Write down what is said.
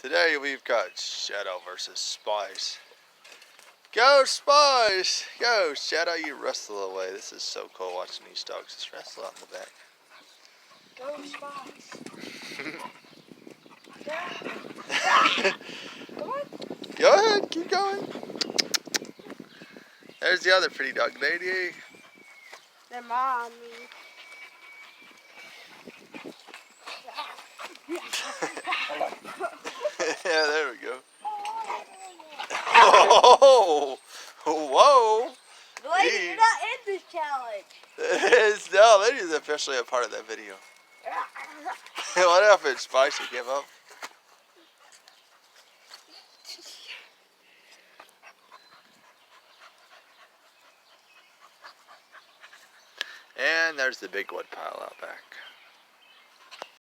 Today we've got Shadow versus Spice. Go Spice! Go Shadow, you wrestle away. This is so cool watching these dogs just wrestle out in the back. Go Spice! Come on. Go ahead, keep going. There's the other pretty dog lady. They're mommy. Yeah, there we go. Oh, whoa! Lady, you're not in this challenge. No, lady's officially a part of that video. What happened, Spice? You give up? And there's the big wood pile out back.